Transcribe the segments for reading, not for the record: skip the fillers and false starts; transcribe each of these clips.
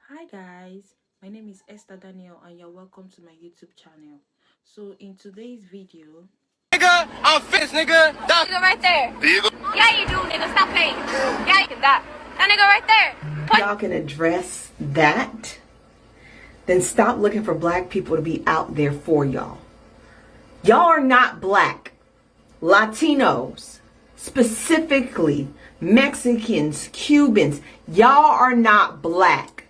Hi guys, my name is Esther Daniel and you're welcome to my YouTube channel. So in today's video, Nigga, I'm fit, nigga. That Nigga right there. Yeah, you do, nigga. Stop playing. Yeah, you can that. That nigga right there. Y'all can address that, then stop looking for black people to be out there for y'all. Y'all are not black. Latinos, specifically Mexicans, Cubans, y'all are not black.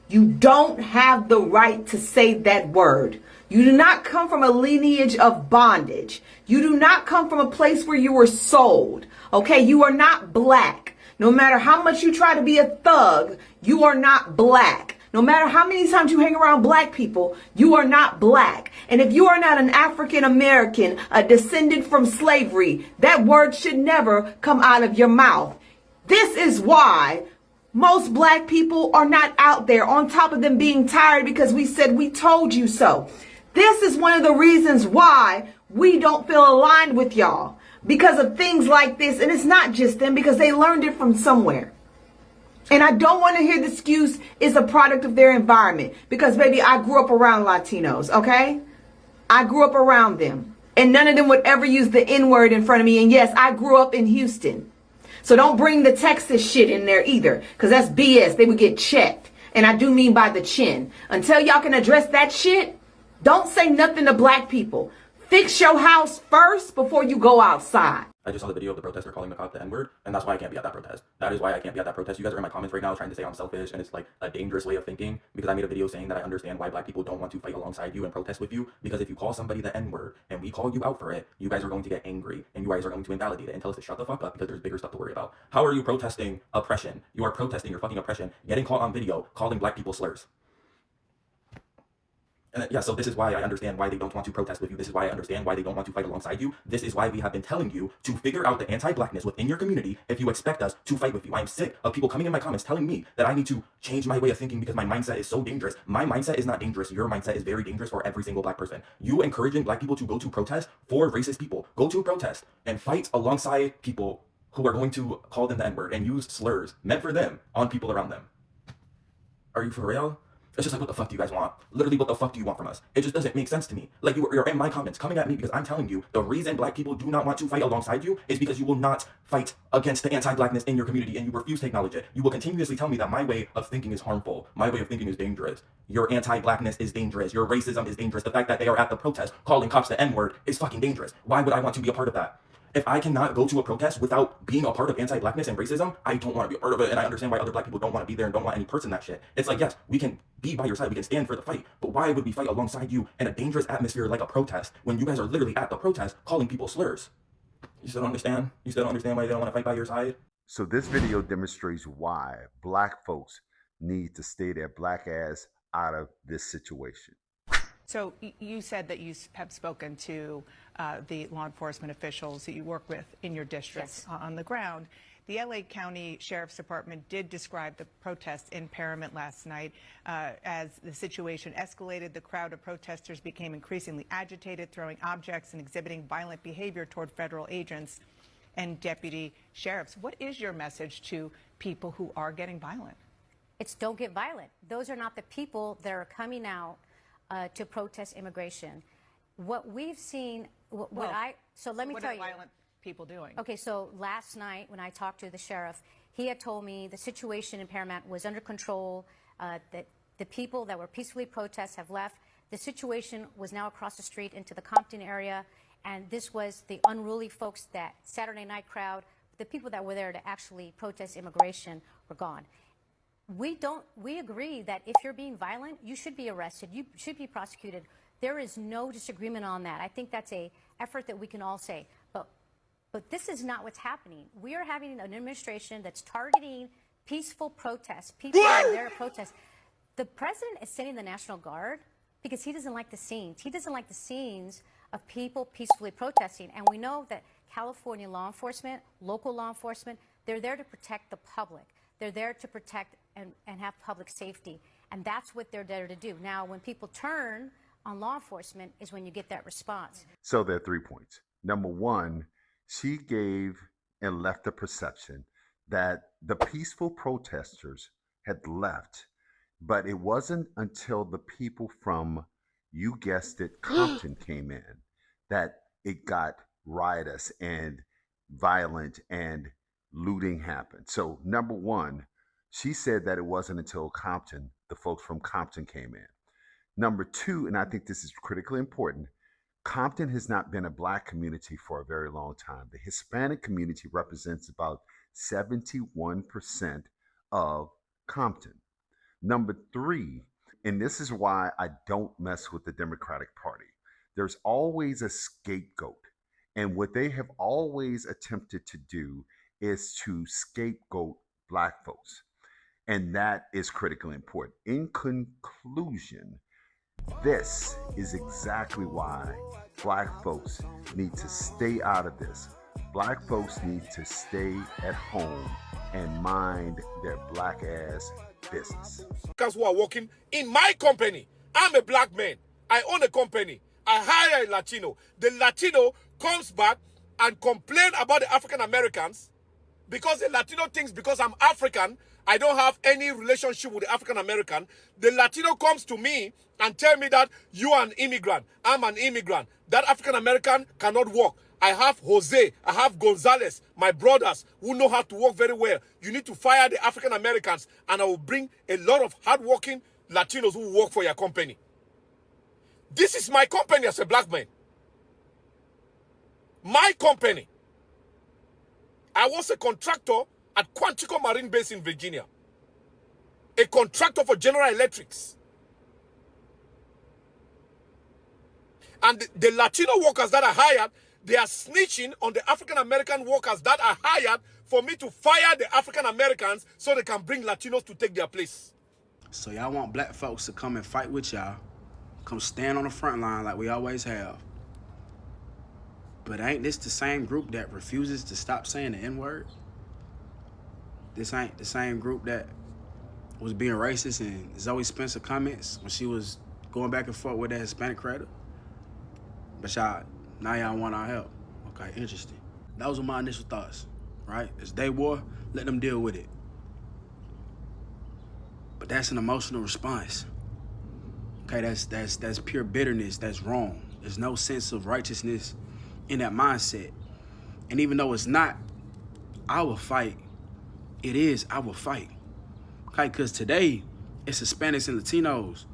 You don't have the right to say that word. You do not come from a lineage of bondage. You do not come from a place where you were sold. Okay, you are not black. No matter how much you try to be a thug, you are not black. No matter how many times you hang around black people, you are not black. And if you are not an African American, a descendant from slavery, that word should never come out of your mouth. This is why most black people are not out there, on top of them being tired because we said we told you so. This is one of the reasons why we don't feel aligned with y'all, because of things like this. And it's not just them, because they learned it from somewhere. And I don't want to hear the excuse is a product of their environment, because baby, I grew up around Latinos, okay? I grew up around them, and none of them would ever use the N-word in front of me. And yes, I grew up in Houston. So don't bring the Texas shit in there either, because that's BS. They would get checked. And I do mean by the chin. Until y'all can address that shit, don't say nothing to black people. Fix your house first before you go outside. I just saw the video of the protester calling the cop the N-word, and that's why I can't be at that protest. That is why I can't be at that protest. You guys are in my comments right now trying to say I'm selfish, and it's like a dangerous way of thinking, because I made a video saying that I understand why black people don't want to fight alongside you and protest with you, because if you call somebody the N-word and we call you out for it, you guys are going to get angry, and you guys are going to invalidate it and tell us to shut the fuck up because there's bigger stuff to worry about. How are you protesting oppression? You are protesting your fucking oppression, getting caught on video, calling black people slurs. And yeah, so this is why I understand why they don't want to protest with you. This is why I understand why they don't want to fight alongside you. This is why we have been telling you to figure out the anti-blackness within your community if you expect us to fight with you. I am sick of people coming in my comments telling me that I need to change my way of thinking because my mindset is so dangerous. My mindset is not dangerous. Your mindset is very dangerous for every single black person. You encouraging black people to go to protest for racist people. Go to a protest and fight alongside people who are going to call them the N-word and use slurs meant for them on people around them. Are you for real? It's just like, what the fuck do you guys want? Literally, what the fuck do you want from us? It just doesn't make sense to me. Like, you're in my comments coming at me because I'm telling you the reason black people do not want to fight alongside you is because you will not fight against the anti-blackness in your community and you refuse to acknowledge it. You will continuously tell me that my way of thinking is harmful. My way of thinking is dangerous. Your anti-blackness is dangerous. Your racism is dangerous. The fact that they are at the protest calling cops the N-word is fucking dangerous. Why would I want to be a part of that? If I cannot go to a protest without being a part of anti-blackness and racism, I don't want to be a part of it. And I understand why other black people don't want to be there and don't want any person that shit. It's like, yes, we can be by your side. We can stand for the fight. But why would we fight alongside you in a dangerous atmosphere like a protest when you guys are literally at the protest calling people slurs? You still don't understand? You still don't understand why they don't want to fight by your side? So this video demonstrates why black folks need to stay their black ass out of this situation. So you said that you have spoken to the law enforcement officials that you work with in your district. Yes. On the ground. The LA County Sheriff's Department did describe the protest in Paramount last night as the situation escalated. The crowd of protesters became increasingly agitated, throwing objects and exhibiting violent behavior toward federal agents and deputy sheriffs. What is your message to people who are getting violent? It's don't get violent. Those are not the people that are coming out to protest immigration. What we've seen, so let me tell you. What are violent people doing? Okay, so last night when I talked to the sheriff, he had told me the situation in Paramount was under control, that the people that were peacefully protest have left. The situation was now across the street into the Compton area, and this was the unruly folks, that Saturday night crowd. The people that were there to actually protest immigration were gone. We agree that if you're being violent, you should be arrested. You should be prosecuted. There is no disagreement on that. I think that's a effort that we can all say. But this is not what's happening. We are having an administration that's targeting peaceful protests, people that are there to protest. The president is sending the National Guard because he doesn't like the scenes. He doesn't like the scenes of people peacefully protesting. And we know that California law enforcement, local law enforcement, they're there to protect the public. They're there to protect and have public safety. And that's what they're there to do. Now, when people turn on law enforcement is when you get that response. So there are 3 points. Number one, she gave and left the perception that the peaceful protesters had left But it wasn't until the people from, you guessed it, Compton came in that it got riotous and violent and looting happened. So, number one, she said that it wasn't until Compton, the folks from Compton came in. Number two, and I think this is critically important, Compton has not been a black community for a very long time. The Hispanic community represents about 71% of Compton. Number three, and this is why I don't mess with the Democratic Party, there's always a scapegoat. And what they have always attempted to do is to scapegoat black folks. And that is critically important. In conclusion, this is exactly why black folks need to stay out of this. Black folks need to stay at home and mind their black ass business. Who are working in my company. I'm a black man. I own a company. I hire a Latino. The Latino comes back and complain about the African Americans because the Latino thinks because I'm African, I don't have any relationship with the African American. The Latino comes to me and tell me that you are an immigrant. I'm an immigrant. That African American cannot work. I have Jose, I have Gonzalez, my brothers who know how to work very well. You need to fire the African Americans and I will bring a lot of hardworking Latinos who work for your company. This is my company as a black man. My company. I was a contractor at Quantico Marine Base in Virginia. A contractor for General Electrics. And the Latino workers that are hired, they are snitching on the African American workers that are hired for me to fire the African Americans so they can bring Latinos to take their place. So y'all want black folks to come and fight with y'all, come stand on the front line like we always have. But ain't this the same group that refuses to stop saying the N-word? This ain't the same group that was being racist in Zoe Spencer comments when she was going back and forth with that Hispanic creator? But now y'all want our help. Okay, interesting. Those were my initial thoughts, right? It's their war, let them deal with it. But that's an emotional response. Okay, that's pure bitterness, that's wrong. There's no sense of righteousness in that mindset. And even though it's not our fight, it is our fight. Okay, because today, it's Hispanics and Latinos.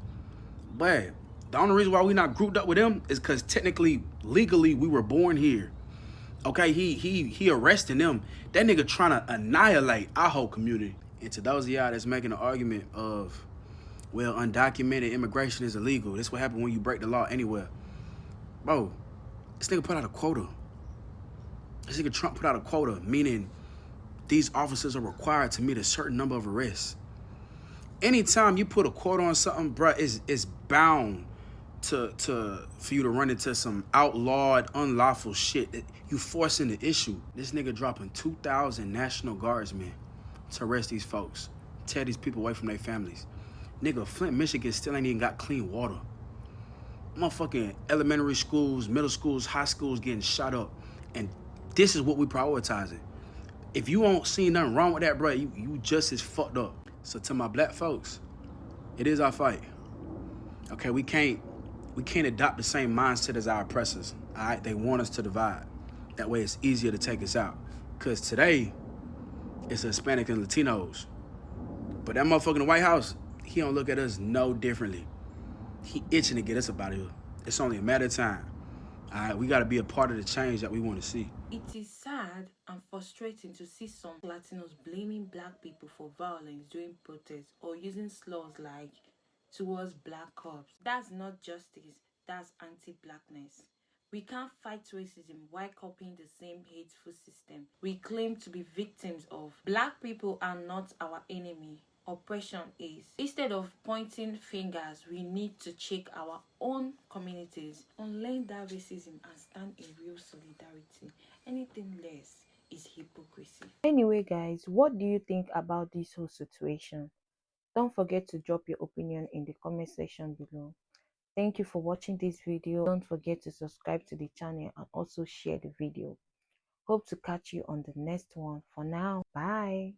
But the only reason why we not grouped up with them is because technically, legally, we were born here. Okay, he arresting them. That nigga trying to annihilate our whole community. And to those of y'all that's making an argument of, well, undocumented immigration is illegal. This what happen when you break the law anywhere. Bro, this nigga put out a quota. This nigga Trump put out a quota, meaning these officers are required to meet a certain number of arrests. Anytime you put a quota on something, bruh, it's bound for you to run into some outlawed, unlawful shit. You forcing the issue. This nigga dropping 2,000 National Guardsmen to arrest these folks, tear these people away from their families. Nigga, Flint, Michigan still ain't even got clean water. Motherfucking elementary schools, middle schools, high schools getting shot up. And this is what we prioritizing. If you won't see nothing wrong with that, bro, you just as fucked up. So to my black folks, it is our fight. Okay, we can't adopt the same mindset as our oppressors. All right, they want us to divide. That way it's easier to take us out. Cause today, it's Hispanic and Latinos. But that motherfucker in the White House, he don't look at us no differently. He itching to get us up out of here. It's only a matter of time. All right, we gotta be a part of the change that we want to see. It is sad and frustrating to see some Latinos blaming black people for violence during protests or using slurs like towards black cops. That's not justice, that's anti-blackness. We can't fight racism while copying the same hateful system we claim to be victims of. Black people are not our enemy. Oppression is. Instead of pointing fingers, we need to check our own communities, unlearn that racism and stand in real solidarity. Anything less is hypocrisy. Anyway, guys, what do you think about this whole situation? Don't forget to drop your opinion in the comment section below. Thank you for watching this video. Don't forget to subscribe to the channel and also share the video. Hope to catch you on the next one. For now, bye.